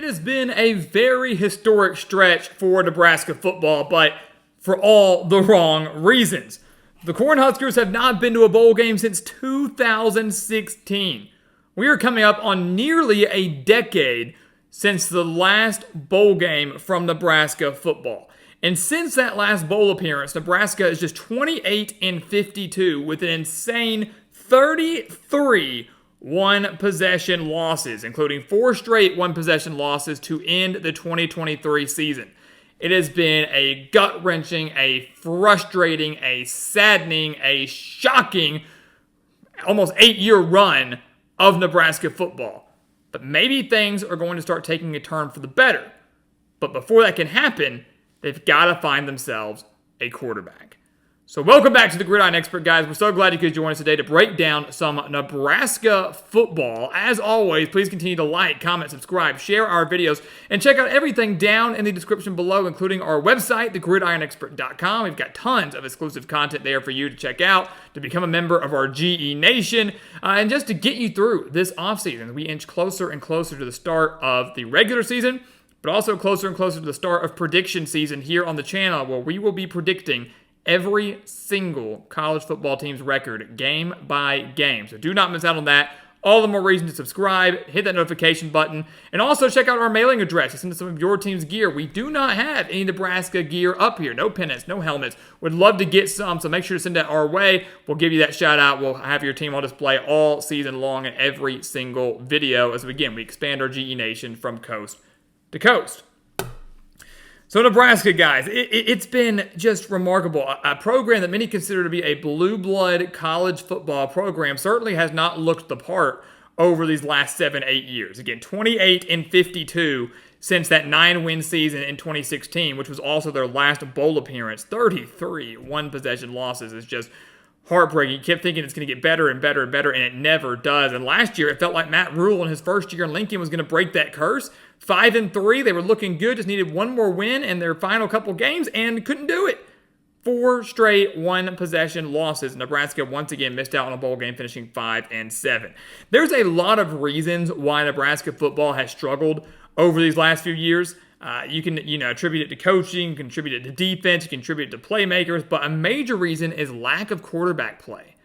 has been a very historic stretch for Nebraska football, but for all the wrong reasons. The Cornhuskers have not been to a bowl game since 2016. We are coming up on nearly a decade since the last bowl game from Nebraska football. And since that last bowl appearance, Nebraska is just 28-52 with an insane 33 one-possession losses, including 4 straight one-possession losses to end the 2023 season. It has been a gut-wrenching, a frustrating, a saddening, a shocking, almost 8-year run of Nebraska football. But maybe things are going to start taking a turn for the better. But before that can happen, they've got to find themselves a quarterback. So welcome back to the Gridiron Expert, guys. We're so glad you could join us today to break down some Nebraska football. As always, please continue to like, comment, subscribe, share our videos, and check out everything down in the description below, including our website, thegridironexpert.com. We've got tons of exclusive content there for you to check out, to become a member of our GE Nation, and just to get you through this offseason. We inch closer and closer to the start of the regular season, but also closer and closer to the start of prediction season here on the channel, where we will be predicting every single college football team's record, game by game. So do not miss out on that. All the more reason to subscribe, hit that notification button, and also check out our mailing address to send us some of your team's gear. We do not have any Nebraska gear up here. No pennants, no helmets. Would love to get some, so make sure to send that our way. We'll give you that shout out. We'll have your team on display all season long in every single video as, we expand our GE Nation from coast to coast. So Nebraska, guys, it's been just remarkable. A program that many consider to be a blue blood college football program certainly has not looked the part over these last 7-8 years. Again, 28-52 since that 9-win season in 2016, which was also their last bowl appearance. 33 one-possession losses is just heartbreaking. You kept thinking it's going to get better and better and better, and it never does. And last year, it felt like Matt Rule in his first year in Lincoln was going to break that curse. 5-3, they were looking good, just needed one more win in their final couple games, and couldn't do it. 4 straight one-possession losses. Nebraska once again missed out on a bowl game, finishing 5-7. There's a lot of reasons why Nebraska football has struggled over these last few years. You can attribute it to coaching, you can attribute it to defense, you can attribute it to playmakers, but a major reason is lack of quarterback play.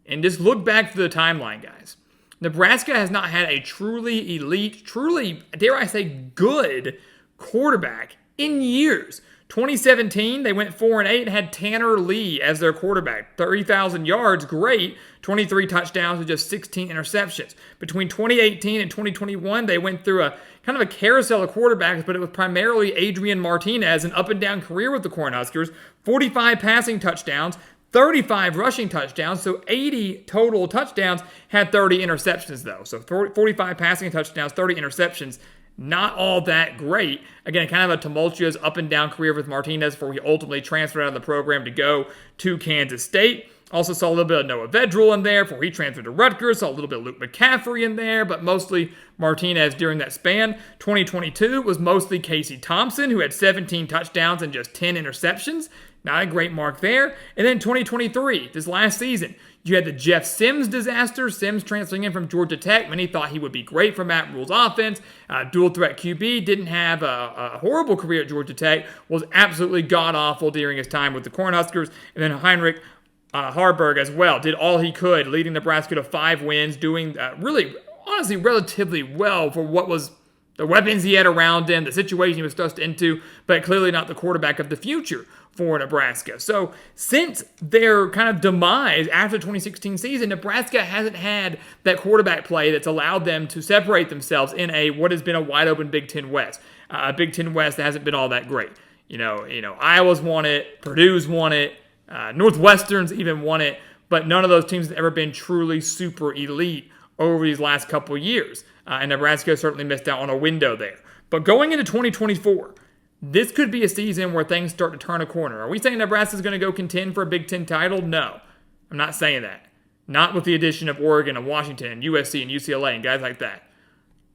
And just look back through the timeline, guys. Nebraska has not had a truly elite, truly, dare I say, good quarterback in years. 2017, they went 4-8 and had Tanner Lee as their quarterback. 30,000 yards, great. 23 touchdowns with just 16 interceptions. Between 2018 and 2021, they went through a kind of a carousel of quarterbacks, but it was primarily Adrian Martinez, an up-and-down career with the Cornhuskers. 45 passing touchdowns, 35 rushing touchdowns, so 80 total touchdowns, had 30 interceptions though. So 45 passing touchdowns, 30 interceptions, not all that great. Again, kind of a tumultuous up and down career with Martinez before he ultimately transferred out of the program to go to Kansas State. Also saw a little bit of Noah Vedral in there before he transferred to Rutgers. Saw a little bit of Luke McCaffrey in there, but mostly Martinez during that span. 2022 was mostly Casey Thompson, who had 17 touchdowns and just 10 interceptions. Not a great mark there. And then 2023, this last season, you had the Jeff Sims disaster. Sims transferring in from Georgia Tech. Many thought he would be great for Matt Rule's offense. Dual threat QB, didn't have a horrible career at Georgia Tech. Was absolutely god-awful during his time with the Cornhuskers. And then Heinrich Haarberg as well. Did all he could, leading Nebraska to 5 wins, doing really, honestly, relatively well for what was the weapons he had around him, the situation he was thrust into, but clearly not the quarterback of the future for Nebraska. So since their kind of demise after the 2016 season, Nebraska hasn't had that quarterback play that's allowed them to separate themselves in what has been a wide open Big Ten West. A Big Ten West that hasn't been all that great. Iowa's won it, Purdue's won it, Northwestern's even won it, but none of those teams have ever been truly super elite over these last couple years. And Nebraska certainly missed out on a window there. But going into 2024, this could be a season where things start to turn a corner. Are we saying Nebraska's going to go contend for a Big Ten title? No, I'm not saying that. Not with the addition of Oregon and Washington and USC and UCLA and guys like that.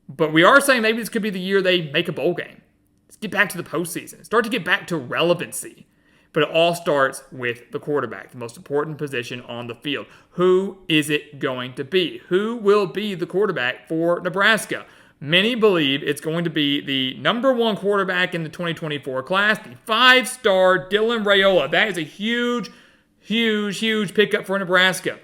But we are saying maybe this could be the year they make a bowl game. Let's get back to the postseason. Start to get back to relevancy. But it all starts with the quarterback, the most important position on the field. Who is it going to be? Who will be the quarterback for Nebraska? many believe it's going to be the number 1 quarterback in the 2024 class, the 5-star Dylan Rayola. That is a huge pickup for Nebraska.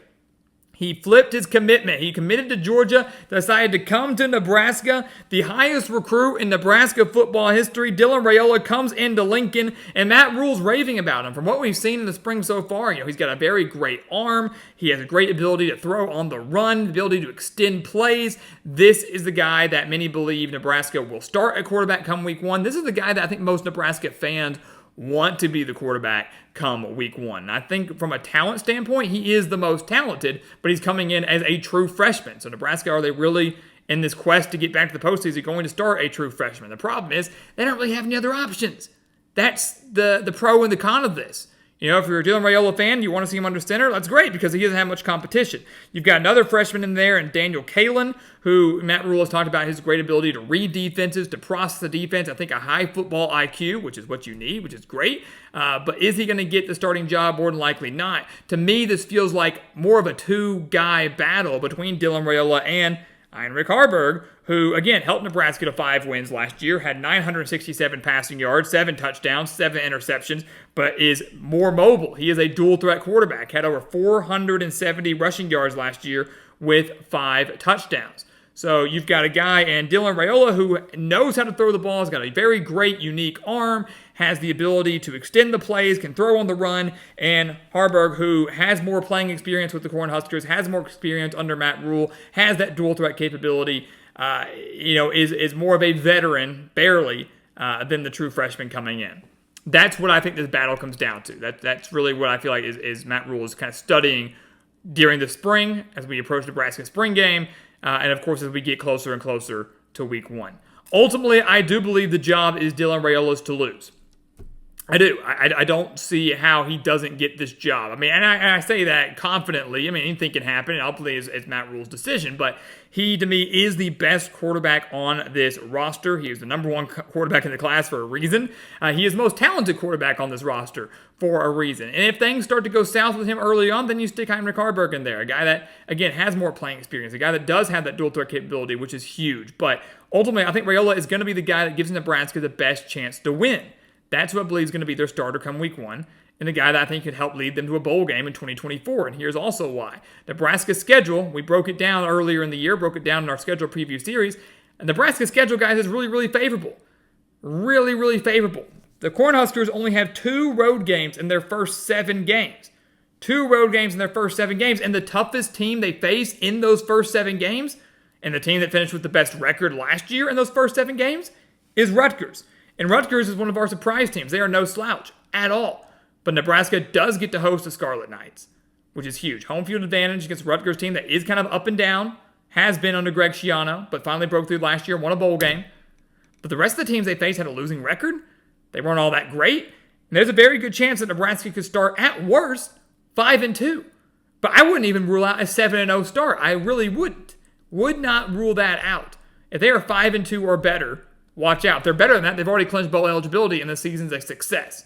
He flipped his commitment. He committed to Georgia, decided to come to Nebraska. The highest recruit in Nebraska football history, Dylan Rayola, comes into Lincoln, and Matt Rule's raving about him. From what we've seen in the spring so far, he's got a very great arm. He has a great ability to throw on the run, the ability to extend plays. This is the guy that many believe Nebraska will start at quarterback come week 1. This is the guy that I think most Nebraska fans want to be the quarterback come week 1. And I think from a talent standpoint, he is the most talented, but he's coming in as a true freshman. So Nebraska, are they really, in this quest to get back to the postseason, going to start a true freshman? The problem is they don't really have any other options. That's the pro and the con of this. If you're a Dylan Rayola fan, you want to see him under center, that's great because he doesn't have much competition. You've got another freshman in there, and Daniel Kalen, who Matt Rule has talked about his great ability to read defenses, to process the defense. I think a high football IQ, which is what you need, which is great. But is he going to get the starting job? More than likely not. To me, this feels like more of a 2-guy battle between Dylan Rayola and Heinrich Haarberg, who, again, helped Nebraska to 5 wins last year, had 967 passing yards, 7 touchdowns, 7 interceptions, but is more mobile. He is a dual-threat quarterback, had over 470 rushing yards last year with 5 touchdowns. So you've got a guy, and Dylan Rayola, who knows how to throw the ball, has got a very great, unique arm, has the ability to extend the plays, can throw on the run, and Haarberg, who has more playing experience with the Cornhuskers, has more experience under Matt Rule, has that dual threat capability, is more of a veteran, barely, than the true freshman coming in. That's what I think this battle comes down to. That's really what I feel like is Matt Rule is kind of studying during the spring as we approach Nebraska's spring game, and of course as we get closer and closer to week 1. Ultimately, I do believe the job is Dylan Rayola's to lose. I do. I don't see how he doesn't get this job. I mean, and I say that confidently. I mean, anything can happen, and ultimately it's Matt Rule's decision. But he, to me, is the best quarterback on this roster. He is the number 1 quarterback in the class for a reason. He is the most talented quarterback on this roster for a reason. And if things start to go south with him early on, then you stick Heinrich Haarberg in there, a guy that, again, has more playing experience, a guy that does have that dual threat capability, which is huge. But ultimately, I think Rayola is going to be the guy that gives Nebraska the best chance to win. That's who I believe is going to be their starter come week 1, and the guy that I think could help lead them to a bowl game in 2024. And here's also why. Nebraska's schedule, we broke it down earlier in the year, broke it down in our schedule preview series, and Nebraska's schedule, guys, is really favorable. Really favorable. The Cornhuskers only have 2 road games in their first 7 games. 2 road games in their first 7 games, and the toughest team they face in those first 7 games, and the team that finished with the best record last year in those first 7 games, is Rutgers. And Rutgers is one of our surprise teams. They are no slouch at all. But Nebraska does get to host the Scarlet Knights, which is huge. Home field advantage against a Rutgers team that is kind of up and down, has been under Greg Schiano, but finally broke through last year and won a bowl game. But the rest of the teams they faced had a losing record. They weren't all that great. And there's a very good chance that Nebraska could start, at worst, 5-2. But I wouldn't even rule out a 7-0 start. I really wouldn't. Would not rule that out. If they are 5-2 or better, watch out. If they're better than that, they've already clinched bowl eligibility, and the season's a success.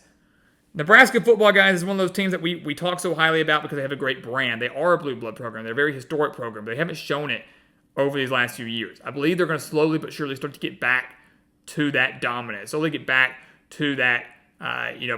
Nebraska football, guys, is one of those teams that we talk so highly about because they have a great brand. They are a blue blood program. They're a very historic program. They haven't shown it over these last few years. I believe they're going to slowly but surely start to get back to that dominance, slowly get back to that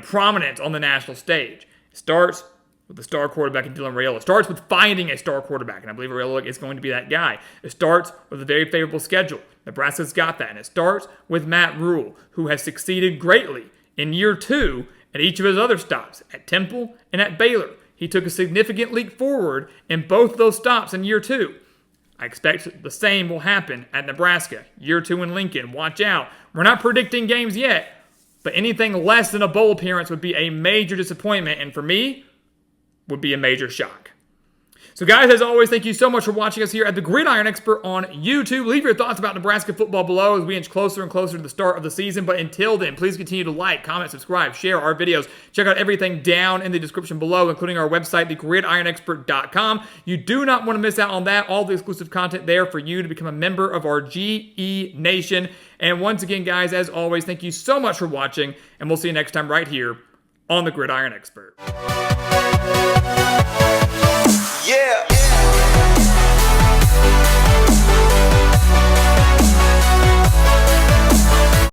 prominence on the national stage. It starts with the star quarterback in Dylan Rayola. It starts with finding a star quarterback, and I believe Rayola is going to be that guy. It starts with a very favorable schedule. Nebraska's got that, and it starts with Matt Rule, who has succeeded greatly in year 2 at each of his other stops, at Temple and at Baylor. He took a significant leap forward in both those stops in year 2. I expect the same will happen at Nebraska. Year 2 in Lincoln. Watch out. We're not predicting games yet, but anything less than a bowl appearance would be a major disappointment, and for me, would be a major shock. So guys, as always, thank you so much for watching us here at the Gridiron Expert on YouTube. Leave your thoughts about Nebraska football below as we inch closer and closer to the start of the season. But until then, please continue to like, comment, subscribe, share our videos. Check out everything down in the description below, including our website, thegridironexpert.com. You do not want to miss out on that. All the exclusive content there for you to become a member of our GE Nation. And once again, guys, as always, thank you so much for watching, and we'll see you next time right here on the Gridiron Expert.